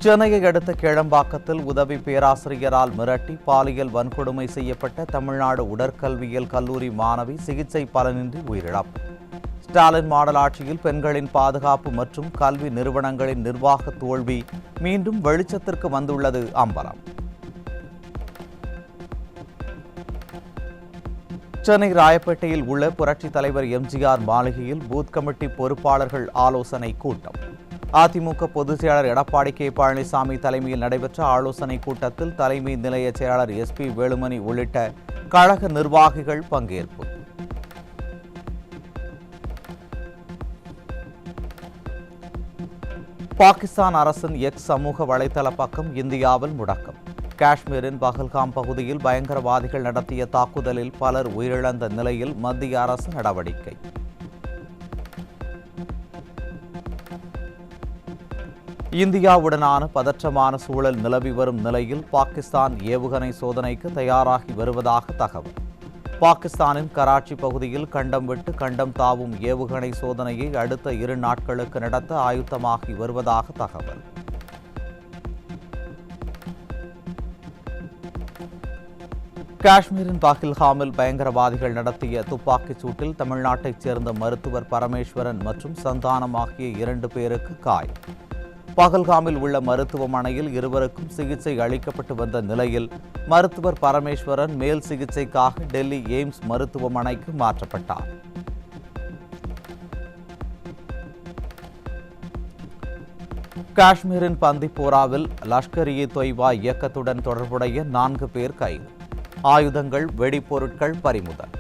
சென்னையை அடுத்த கேளம்பாக்கத்தில் உதவி பேராசிரியரால் மிரட்டி பாலியல் வன்கொடுமை செய்யப்பட்ட தமிழ்நாடு உடற்கல்வியியல் கல்லூரி மாணவி சிகிச்சை பலனின்றி உயிரிழப்பு. ஸ்டாலின் மாடல் ஆட்சியில் பெண்களின் பாதுகாப்பு மற்றும் கல்வி நிறுவனங்களின் நிர்வாக தோல்வி மீண்டும் வெளிச்சத்திற்கு வந்துள்ளது அம்பலம். சென்னை ராயப்பேட்டையில் உள்ள புரட்சித் தலைவர் எம்ஜிஆர் மாளிகையில் பூத் கமிட்டி பொறுப்பாளர்கள் ஆலோசனை கூட்டம். அதிமுக பொதுச் செயலாளர் எடப்பாடி கே பழனிசாமி தலைமையில் நடைபெற்ற ஆலோசனை கூட்டத்தில் தலைமை நிலைய செயலாளர் SP வேலுமணி உள்ளிட்ட கழக நிர்வாகிகள் பங்கேற்பு. பாகிஸ்தான் அரசின் எக்ஸ் சமூக வலைதள பக்கம் இந்தியாவில் முடக்கம். காஷ்மீரின் பஹல்காம் பகுதியில் பயங்கரவாதிகள் நடத்திய தாக்குதலில் பலர் உயிரிழந்த நிலையில் மத்திய அரசு நடவடிக்கை. இந்தியாவுடனான பதற்றமான சூழல் நிலவி வரும் நிலையில் பாகிஸ்தான் ஏவுகணை சோதனைக்கு தயாராகி வருவதாக தகவல். பாகிஸ்தானின் கராச்சி பகுதியில் கண்டம் விட்டு கண்டம் தாவும் ஏவுகணை சோதனையை அடுத்த 2 நாட்களுக்கு நடத்த ஆயுத்தமாகி வருவதாக தகவல். காஷ்மீரின் பஹல்காமில் பயங்கரவாதிகள் நடத்திய துப்பாக்கிச் சூட்டில் தமிழ்நாட்டைச் சேர்ந்த மருத்துவர் பரமேஸ்வரன் மற்றும் சந்தானம் ஆகிய 2 பேருக்கு காயம். பஹல்காமில் உள்ள மருத்துவமனையில் இருவருக்கும் சிகிச்சை அளிக்கப்பட்டு வந்த நிலையில் மருத்துவர் பரமேஸ்வரன் மேல் சிகிச்சைக்காக டெல்லி எய்ம்ஸ் மருத்துவமனைக்கு மாற்றப்பட்டார். காஷ்மீரின் பந்திப்போராவில் லஷ்கர்-இ-தொய்பா இயக்கத்துடன் தொடர்புடைய 4 பேர் கைது. ஆயுதங்கள், வெடிப்பொருட்கள் பறிமுதல்.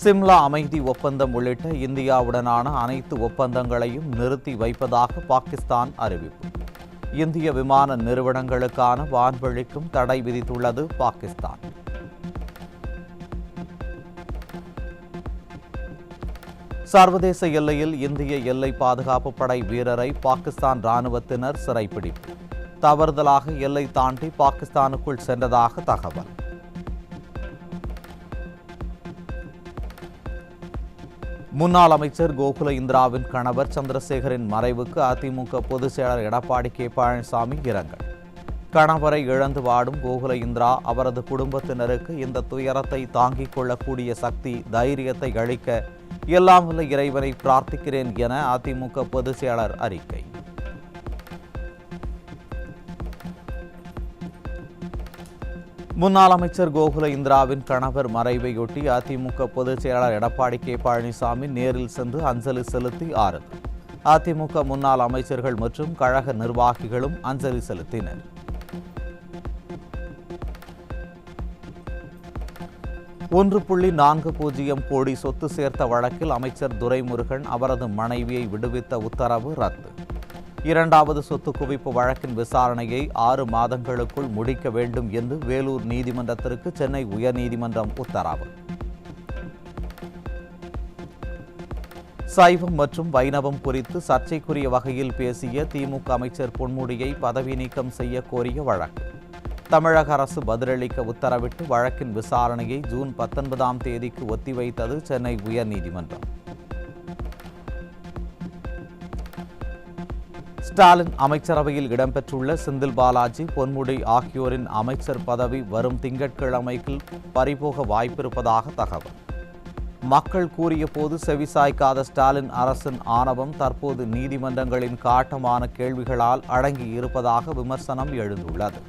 சிம்லா அமைதி ஒப்பந்தம் உள்ளிட்ட இந்தியாவுடனான அனைத்து ஒப்பந்தங்களையும் நிறுத்தி வைப்பதாக பாகிஸ்தான் அறிவிப்பு. இந்திய விமான நிறுவனங்களுக்கான வான்வழிக்கும் தடை விதித்துள்ளது பாகிஸ்தான். சர்வதேச எல்லையில் இந்திய எல்லை பாதுகாப்பு படை வீரரை பாகிஸ்தான் ராணுவத்தினர் சிறைப்பிடிப்பு. தவறுதலாக எல்லை தாண்டி பாகிஸ்தானுக்குள் சென்றதாக தகவல். முன்னாள் அமைச்சர் கோகுல இந்திராவின் கணவர் சந்திரசேகரின் மறைவுக்கு அதிமுக பொதுச் செயலாளர் எடப்பாடி கே பழனிசாமி இரங்கல். கணவரை இழந்து வாடும் கோகுல இந்திரா, அவரது குடும்பத்தினருக்கு இந்த துயரத்தை தாங்கிக் கொள்ளக்கூடிய சக்தி, தைரியத்தை அளிக்க எல்லாம் வல்ல இறைவனை பிரார்த்திக்கிறேன் என அதிமுக பொதுச் செயலாளர் அறிக்கை. முன்னாள் அமைச்சர் கோகுல இந்திராவின் கணவர் மறைவையொட்டி அதிமுக பொதுச் செயலாளர் எடப்பாடி கே பழனிசாமி நேரில் சென்று அஞ்சலி செலுத்தி ஆறுதல். அதிமுக முன்னாள் அமைச்சர்கள் மற்றும் கழக நிர்வாகிகளும் அஞ்சலி செலுத்தினர். $1.40 கோடி சொத்து சேர்த்த வழக்கில் அமைச்சர் துரைமுருகன் அவரது மனைவியை விடுவித்த உத்தரவு ரத்து. 2வது சொத்து குவிப்பு வழக்கின் விசாரணையை 6 மாதங்களுக்குள் முடிக்க வேண்டும் என்று வேலூர் நீதிமன்றத்திற்கு சென்னை உயர்நீதிமன்றம் உத்தரவு. சைவம் மற்றும் வைணவம் குறித்து சர்ச்சைக்குரிய வகையில் பேசிய திமுக அமைச்சர் பொன்முடியை பதவி நீக்கம் செய்ய கோரிய வழக்கு. தமிழக அரசு பதிலளிக்க உத்தரவிட்டு வழக்கின் விசாரணையை ஜூன் 19ஆம் தேதிக்கு ஒத்திவைத்தது சென்னை உயர்நீதிமன்றம். ஸ்டாலின் அமைச்சரவையில் இடம்பெற்றுள்ள செந்தில் பாலாஜி, பொன்முடி ஆகியோரின் அமைச்சர் பதவி வரும் திங்கட்கிழமைக்கு பறிபோக வாய்ப்பிருப்பதாக தகவல். மக்கள் கூறிய போது செவிசாய்க்காத ஸ்டாலின் அரசின் ஆணவம் தற்போது நீதிமன்றங்களின் காட்டமான கேள்விகளால் அடங்கி இருப்பதாக விமர்சனம் எழுந்துள்ளது.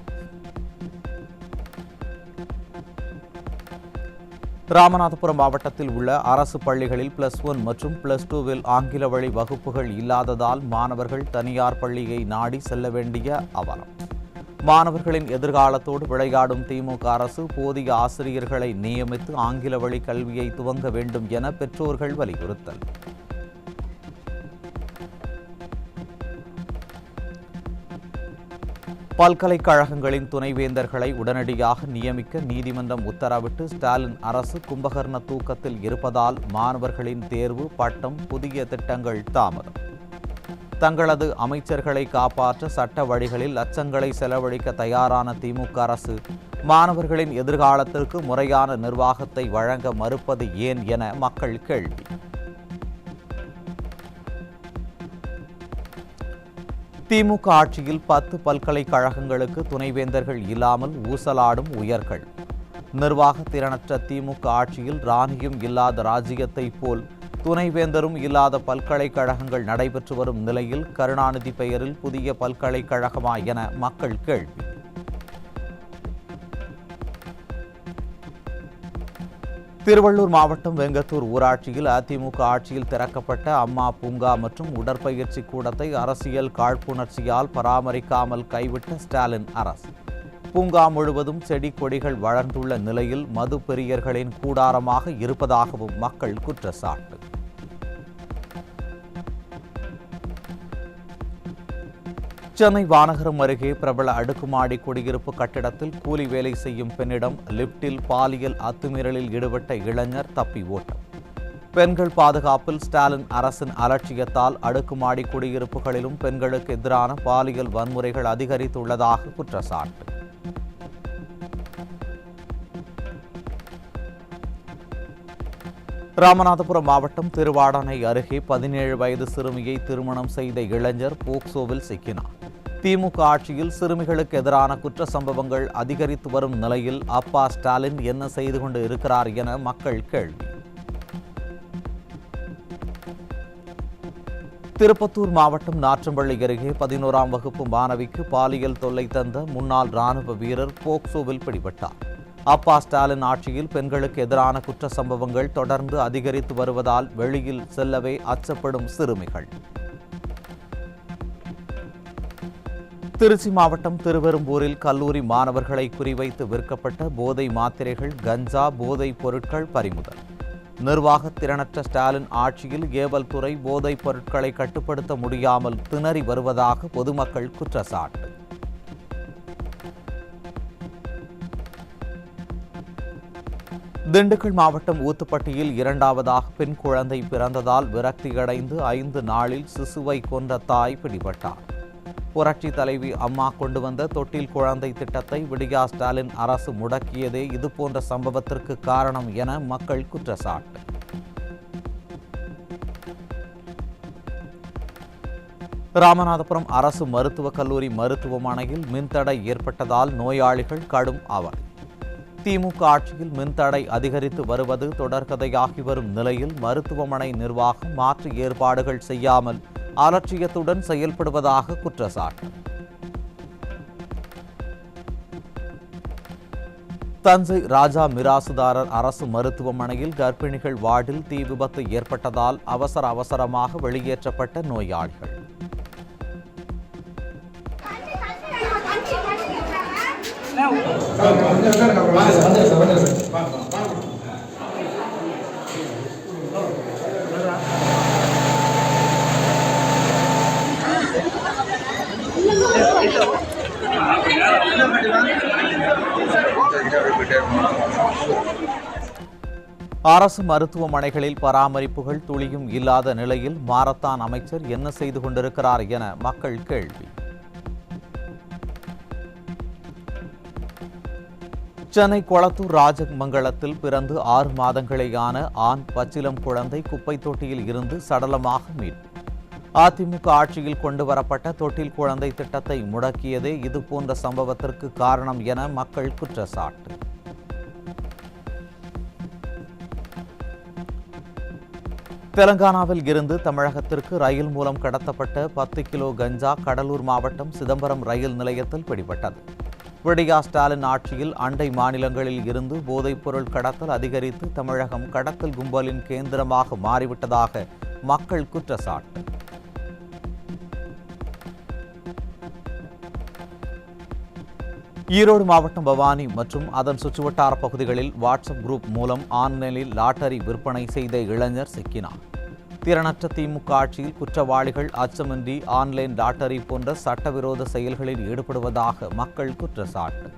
ராமநாதபுரம் மாவட்டத்தில் உள்ள அரசு பள்ளிகளில் +1 மற்றும் +2வில் ஆங்கில வழி வகுப்புகள் இல்லாததால் மாணவர்கள் தனியார் பள்ளியை நாடி செல்ல வேண்டிய அவலம். மாணவர்களின் எதிர்காலத்தோடு விளையாடும் திமுக அரசு போதிய ஆசிரியர்களை நியமித்து ஆங்கில வழி கல்வியை துவங்க வேண்டும் என பெற்றோர்கள் வலியுறுத்தல். பல்கலைக்கழகங்களின் துணைவேந்தர்களை உடனடியாக நியமிக்க நீதிமன்றம் உத்தரவிட்டு ஸ்டாலின் அரசு கும்பகர்ண தூக்கத்தில் இருப்பதால் மாணவர்களின் தேர்வு, பட்டம், புதிய திட்டங்கள் தாமதம். தங்களது அமைச்சர்களை காப்பாற்ற சட்ட வழிகளில் லட்சங்களை செலவழிக்க தயாரான திமுக அரசு மாணவர்களின் எதிர்காலத்திற்கு முறையான நிர்வாகத்தை வழங்க மறுப்பது ஏன் என மக்கள் கேள்வி. திமுக ஆட்சியில் 10 பல்கலைக்கழகங்களுக்கு துணைவேந்தர்கள் இல்லாமல் ஊசலாடும் உயர்கள். நிர்வாக திறனற்ற திமுக ஆட்சியில் ராணியும் இல்லாத ராஜ்யத்தை போல் துணைவேந்தரும் இல்லாத பல்கலைக்கழகங்கள் நடைபெற்று வரும் நிலையில் கருணாநிதி பெயரில் புதிய பல்கலைக்கழகமா என மக்கள் கேள்வி. திருவள்ளூர் மாவட்டம் வெங்கத்தூர் ஊராட்சியில் அதிமுக ஆட்சியில் திறக்கப்பட்ட அம்மா பூங்கா மற்றும் உடற்பயிற்சி கூடத்தை அரசியல் காழ்ப்புணர்ச்சியால் பராமரிக்காமல் கைவிட்ட ஸ்டாலின் அரசு. பூங்கா முழுவதும் செடி கொடிகள் வளர்ந்துள்ள நிலையில் மது பிரியர்களின் கூடாரமாக இருப்பதாகவும் மக்கள் குற்றச்சாட்டு. சென்னை வானகரம் அருகே பிரபல அடுக்குமாடி குடியிருப்பு கட்டிடத்தில் கூலி வேலை செய்யும் பெண்ணிடம் லிப்டில் பாலியல் அத்துமீறலில் ஈடுபட்ட இளைஞர் தப்பி ஓட்டம். பெண்கள் பாதுகாப்பில் ஸ்டாலின் அரசின் அலட்சியத்தால் அடுக்குமாடி குடியிருப்புகளிலும் பெண்களுக்கு எதிரான பாலியல் வன்முறைகள் அதிகரித்துள்ளதாக குற்றச்சாட்டு. ராமநாதபுரம் மாவட்டம் திருவாடானை அருகே 17 வயது சிறுமியை திருமணம் செய்த இளைஞர் போக்சோவில் சிக்கினார். திமுக ஆட்சியில் சிறுமிகளுக்கு எதிரான குற்ற சம்பவங்கள் அதிகரித்து வரும் நிலையில் அப்பா ஸ்டாலின் என்ன செய்து கொண்டு இருக்கிறார் என மக்கள் கேள்வி. திருப்பத்தூர் மாவட்டம் நாற்றம்பள்ளி அருகே 11ஆம் வகுப்பு மாணவிக்கு பாலியல் தொல்லை தந்த முன்னாள் ராணுவ வீரர் போக்சோவில் பிடிபட்டார். அப்பா ஸ்டாலின் ஆட்சியில் பெண்களுக்கு எதிரான குற்ற சம்பவங்கள் தொடர்ந்து அதிகரித்து வருவதால் வெளியில் செல்லவே அச்சப்படும் சிறுமிகள். திருச்சி மாவட்டம் திருவெரும்பூரில் கல்லூரி மாணவர்களை குறிவைத்து விற்கப்பட்ட போதை மாத்திரைகள், கஞ்சா போதைப் பொருட்கள் பறிமுதல். நிர்வாக திறனற்ற ஸ்டாலின் ஆட்சியில் ஏவல் துறை போதைப் பொருட்களை கட்டுப்படுத்த முடியாமல் திணறி வருவதாக பொதுமக்கள் குற்றச்சாட்டு. திண்டுக்கல் மாவட்டம் ஊத்துப்பட்டியில் 2வது பெண் குழந்தை பிறந்ததால் விரக்தியடைந்து 5 நாளில் சிசுவை கொன்ற தாய் பிடிபட்டார். புரட்சி தலைவி அம்மா கொண்டு வந்த தொட்டில் குழந்தை திட்டத்தை விடியா ஸ்டாலின் அரசு முடக்கியதே இதுபோன்ற சம்பவத்திற்கு காரணம் என மக்கள் குற்றச்சாட்டு. ராமநாதபுரம் அரசு மருத்துவக் கல்லூரி மருத்துவமனையில் மின்தடை ஏற்பட்டதால் நோயாளிகள் கடும் அவதி. திமுக ஆட்சியில் மின்தடை அதிகரித்து வருவது தொடர்கதையாகி வரும் நிலையில் மருத்துவமனை நிர்வாகம் மாற்று ஏற்பாடுகள் செய்யாமல் அலட்சியத்துடன் செயல்படுவதாக குற்றச்சாட்டு. தஞ்சை ராஜா மிராசுதாரர் அரசு மருத்துவமனையில் கர்ப்பிணிகள் வார்டில் தீ விபத்து ஏற்பட்டதால் அவசரமாக வெளியேற்றப்பட்ட நோயாளிகள். அரசு மருத்துவமனைகளில் பராமரிப்புகள் துளியும் இல்லாத நிலையில் மாரத்தான் அமைச்சர் என்ன செய்து கொண்டிருக்கிறார் என மக்கள் கேள்வி. சென்னை கொளத்தூர் ராஜமங்கலத்தில் பிறந்து 6 மாதங்களேயான ஆண் பச்சிலம் குழந்தை குப்பை தொட்டியில் இருந்து சடலமாக மீட்பு. அதிமுக ஆட்சியில் கொண்டுவரப்பட்ட தொட்டில் குழந்தை திட்டத்தை முடக்கியதே இதுபோன்ற சம்பவத்திற்கு காரணம் என மக்கள் குற்றச்சாட்டு. தெலங்கானாவில் இருந்து தமிழகத்திற்கு ரயில் மூலம் கடத்தப்பட்ட 10 கிலோ கஞ்சா கடலூர் மாவட்டம் சிதம்பரம் ரயில் நிலையத்தில் பிடிபட்டது. விடியா ஸ்டாலின் ஆட்சியில் அண்டை மாநிலங்களில் இருந்து போதைப்பொருள் கடத்தல் அதிகரித்து தமிழகம் கடத்தல் கும்பலின் கேந்திரமாக மாறிவிட்டதாக மக்கள் குற்றச்சாட்டு. ஈரோடு மாவட்டம் பவானி மற்றும் அதன் சுற்றுவட்டார பகுதிகளில் வாட்ஸ்அப் குரூப் மூலம் ஆன்லைனில் லாட்டரி விற்பனை செய்த இளைஞர் சிக்கினார். திறனற்ற திமுக ஆட்சியில் குற்றவாளிகள் அச்சமின்றி ஆன்லைன் லாட்டரி போன்ற சட்டவிரோத செயல்களில் ஈடுபடுவதாக மக்கள் குற்றச்சாட்டு.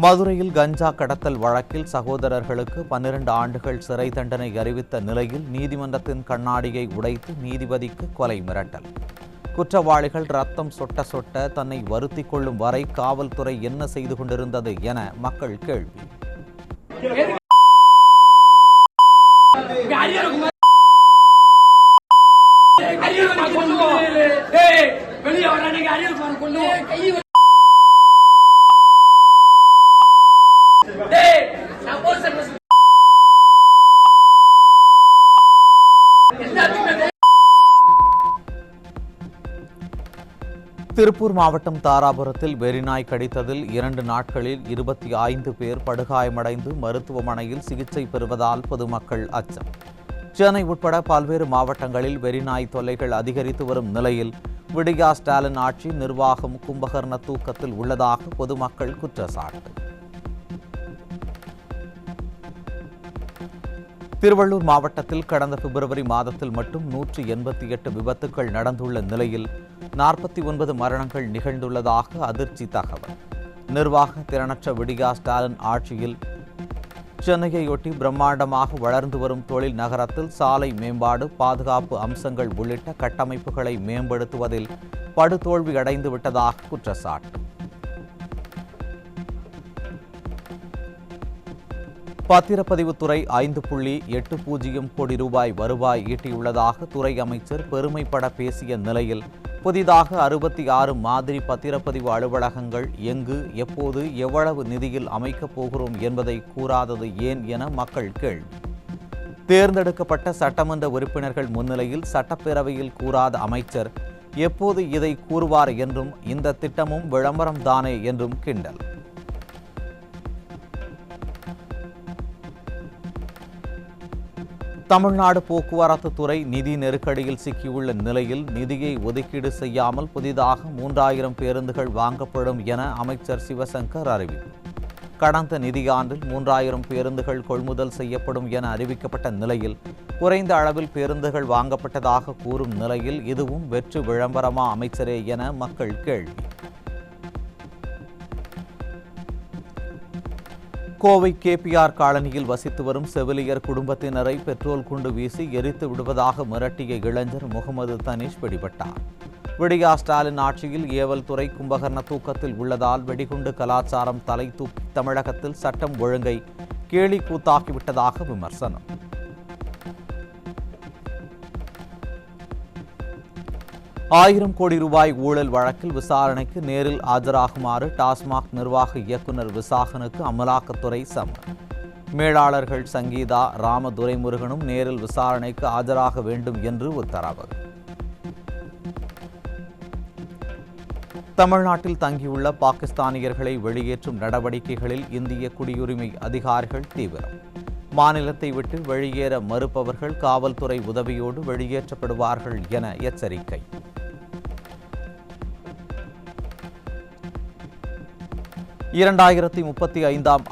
மதுரையில் கஞ்சா கடத்தல் வழக்கில் சகோதரர்களுக்கு 12 ஆண்டுகள் சிறை தண்டனை அறிவித்த நிலையில் நீதிமன்றத்தின் கண்ணாடியை உடைத்து நீதிபதிக்கு கொலை மிரட்டல். குற்றவாளிகள் ரத்தம் சொட்ட சொட்ட தன்னை வருத்திக் கொள்ளும் வரை காவல்துறை என்ன செய்து கொண்டிருந்தது என மக்கள் கேள்வி. திருப்பூர் மாவட்டம் தாராபுரத்தில் வெறிநாய் கடித்ததில் 2 நாட்களில் 25 பேர் படுகாயமடைந்து மருத்துவமனையில் சிகிச்சை பெறுவதால் பொதுமக்கள் அச்சம். சென்னை உட்பட பல்வேறு மாவட்டங்களில் வெறிநாய் தொல்லைகள் அதிகரித்து வரும் நிலையில் விடியா ஸ்டாலின் ஆட்சி நிர்வாகம் கும்பகர்ண தூக்கத்தில் உள்ளதாக பொதுமக்கள் குற்றச்சாட்டு. திருவள்ளூர் மாவட்டத்தில் கடந்த பிப்ரவரி மாதத்தில் மட்டும் 188 விபத்துக்கள் நடந்துள்ள நிலையில் 49 மரணங்கள் நிகழ்ந்துள்ளதாக அதிர்ச்சி தகவல். நிர்வாக திறனற்ற விடியா ஸ்டாலின் ஆட்சியில் சென்னையையொட்டி பிரம்மாண்டமாக வளர்ந்து வரும் தொழில் நகரத்தில் சாலை மேம்பாடு, பாதுகாப்பு அம்சங்கள் உள்ளிட்ட கட்டமைப்புகளை மேம்படுத்துவதில் படுதோல்வி அடைந்து விட்டதாக குற்றச்சாட்டு. பத்திரப்பதிவுத்துறை 5.80 கோடி ரூபாய் வருவாய் ஈட்டியுள்ளதாக துறை அமைச்சர் பெருமைப்பட பேசிய நிலையில் புதிதாக 66 மாதிரி பத்திரப்பதிவு அலுவலகங்கள் எங்கு, எப்போது, எவ்வளவு நிதியில் அமைக்கப் போகிறோம் என்பதை கூறாதது ஏன் என மக்கள் கேள்வி. தேர்ந்தெடுக்கப்பட்ட சட்டமன்ற உறுப்பினர்கள் முன்னிலையில் சட்டப்பேரவையில் கூறாத அமைச்சர் எப்போது இதை கூறுவார் என்றும் இந்த திட்டமும் விளம்பரம்தானே என்றும் கிண்டல். தமிழ்நாடு போக்குவரத்து துறை நிதி நெருக்கடியில் சிக்கியுள்ள நிலையில் நிதியை ஒதுக்கீடு செய்யாமல் புதிதாக 3000 பேருந்துகள் வாங்கப்படும் என அமைச்சர் சிவசங்கர் அறிவிப்பு. கடந்த நிதியாண்டில் 3000 பேருந்துகள் கொள்முதல் செய்யப்படும் என அறிவிக்கப்பட்ட நிலையில் குறைந்த அளவில் பேருந்துகள் வாங்கப்பட்டதாக கூறும் நிலையில் இதுவும் வெற்று விளம்பரமா அமைச்சரே என மக்கள் கேள்வி. கோவை KPR காலனியில் வசித்து வரும் செவிலியர் குடும்பத்தினரை பெட்ரோல் குண்டு வீசி எரித்து விடுவதாக மிரட்டிய இளைஞர் முகமது தனீஷ் பிடிபட்டார். விடியா ஸ்டாலின் ஆட்சியில் ஏவல் துறை கும்பகர்ண தூக்கத்தில் உள்ளதால் வெடிகுண்டு கலாச்சாரம் தலை தூக்கி தமிழகத்தில் சட்டம் ஒழுங்கை கேலி கூத்தாக்கிவிட்டதாக விமர்சனம். ₹1000 கோடி ஊழல் வழக்கில் விசாரணைக்கு நேரில் ஆஜராகுமாறு டாஸ்மாக் நிர்வாக இயக்குநர் விசாகனுக்கு அமலாக்கத்துறை சம்மன். மேலாளர்கள் சங்கீதா, ராம துரைமுருகனும் நேரில் விசாரணைக்கு ஆஜராக வேண்டும் என்று உத்தரவு. தமிழ்நாட்டில் தங்கியுள்ள பாகிஸ்தானியர்களை வெளியேற்றும் நடவடிக்கைகளில் இந்திய குடியுரிமை அதிகாரிகள் தீவிரம். மாநிலத்தை விட்டு வெளியேற மறுப்பவர்கள் காவல்துறை உதவியோடு வெளியேற்றப்படுவார்கள் என எச்சரிக்கை.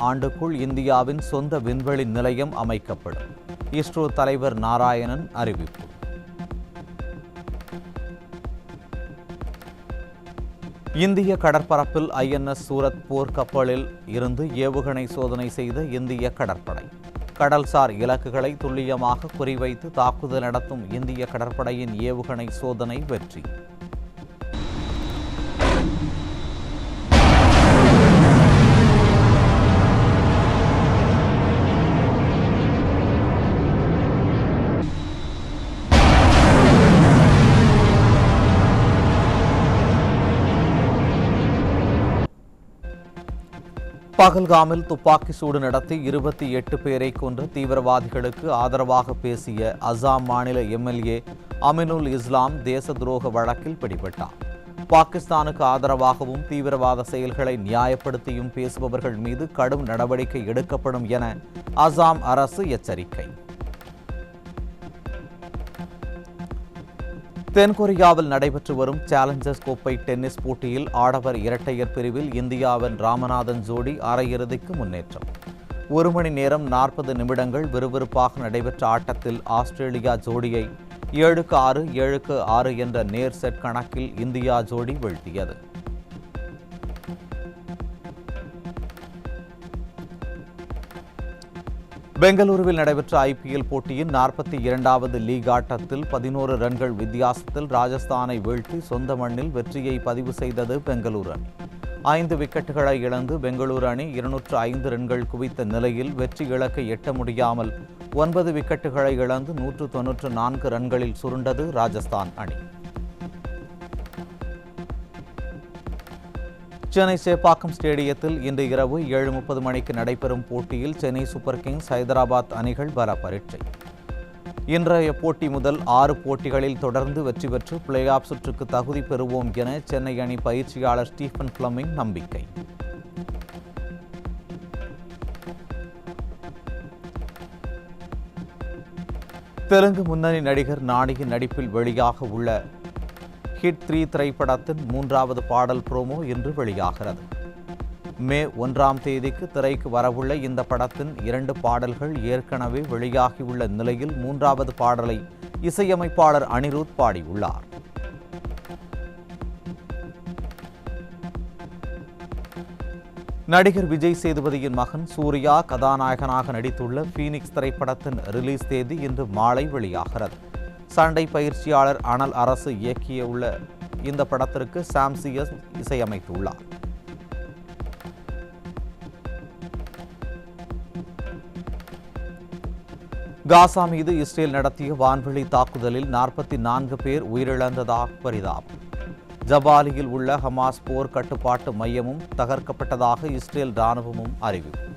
ஆண்டுக்குள் இந்தியாவின் சொந்த விண்வெளி நிலையம் அமைக்கப்படும். இஸ்ரோ தலைவர் நாராயணன் அறிவிப்பு. இந்திய கடற்பரப்பில் INS சூரத் போர் கப்பலில் இருந்து ஏவுகணை சோதனை செய்த இந்திய கடற்படை. கடல்சார் இலக்குகளை துல்லியமாக குறிவைத்து தாக்குதல் நடத்தும் இந்திய கடற்படையின் ஏவுகணை சோதனை வெற்றி. பகல்காமில் துப்பாக்கி சூடு நடத்தி 28 பேரை கொன்ற தீவிரவாதிகளுக்கு ஆதரவாக பேசிய அசாம் மாநில MLA அமினுல் இஸ்லாம் தேச துரோக வழக்கில் பிடிபட்டார். பாகிஸ்தானுக்கு ஆதரவாகவும் தீவிரவாத செயல்களை நியாயப்படுத்தியும் பேசுபவர்கள் மீது கடும் நடவடிக்கை எடுக்கப்படும் என அசாம் அரசு எச்சரிக்கை. தென்கொரியாவில் நடைபெற்று வரும் சேலஞ்சர்ஸ் கோப்பை டென்னிஸ் போட்டியில் ஆடவர் இரட்டையர் பிரிவில் இந்தியாவின் ராமநாதன் ஜோடி அரையிறுதிக்கு முன்னேற்றம். 1 மணி நேரம் 40 நிமிடங்கள் விறுவிறுப்பாக நடைபெற்ற ஆட்டத்தில் ஆஸ்திரேலியா ஜோடியை 7-6, 7-6 என்ற நேர் செட் கணக்கில் இந்தியா ஜோடி வீழ்த்தியது. பெங்களூருவில் நடைபெற்ற IPL போட்டியின் 42வது லீக் ஆட்டத்தில் 11 ரன்கள் வித்தியாசத்தில் ராஜஸ்தானை வீழ்த்தி சொந்த மண்ணில் வெற்றியை பதிவு செய்தது பெங்களூரு அணி. 5 விக்கெட்டுகளை இழந்து பெங்களூரு அணி 205 ரன்கள் குவித்த நிலையில் வெற்றி இலக்கை எட்ட முடியாமல் 9 விக்கெட்டுகளை இழந்து 194 ரன்களில் சுருண்டது ராஜஸ்தான் அணி. சென்னை சேப்பாக்கம் ஸ்டேடியத்தில் இன்று இரவு 7:30 மணிக்கு நடைபெறும் போட்டியில் சென்னை சூப்பர் கிங்ஸ், ஹைதராபாத் அணிகள் பல பரீட்சை. இன்றைய போட்டி முதல் 6 போட்டிகளில் தொடர்ந்து வெற்றி பெற்று பிளே ஆஃப் சுற்றுக்கு தகுதி பெறுவோம் என சென்னை அணி பயிற்சியாளர் ஸ்டீஃபன் பிளமிங் நம்பிக்கை. தெலுங்கு முன்னணி நடிகர் நானியின் நடிப்பில் வெளியாக உள்ள ஹிட் 3 திரைப்படத்தின் 3வது பாடல் ப்ரோமோ இன்று வெளியாகிறது. மே 1ஆம் தேதிக்கு திரைக்கு வரவுள்ள இந்த படத்தின் 2 பாடல்கள் ஏற்கனவே வெளியாகியுள்ள நிலையில் 3வது பாடலை இசையமைப்பாளர் அனிருத் பாடியுள்ளார். நடிகர் விஜய் சேதுபதியின் மகன் சூர்யா கதாநாயகனாக நடித்துள்ள பீனிக்ஸ் திரைப்படத்தின் ரிலீஸ் தேதி இன்று மாலை வெளியாகிறது. சண்டை பயிற்சியாளர் அனல் அரசு இயக்கியுள்ள இந்த படத்திற்கு சாம் சிஎஸ் இசையமைத்துள்ளார். காசா மீது இஸ்ரேல் நடத்திய வான்வெளி தாக்குதலில் 44 பேர் உயிரிழந்ததாக பரிதாபம். ஜபாலியில் உள்ள ஹமாஸ் போர் கட்டுப்பாட்டு மையமும் தகர்க்கப்பட்டதாக இஸ்ரேல் ராணுவமும் அறிவிப்பு.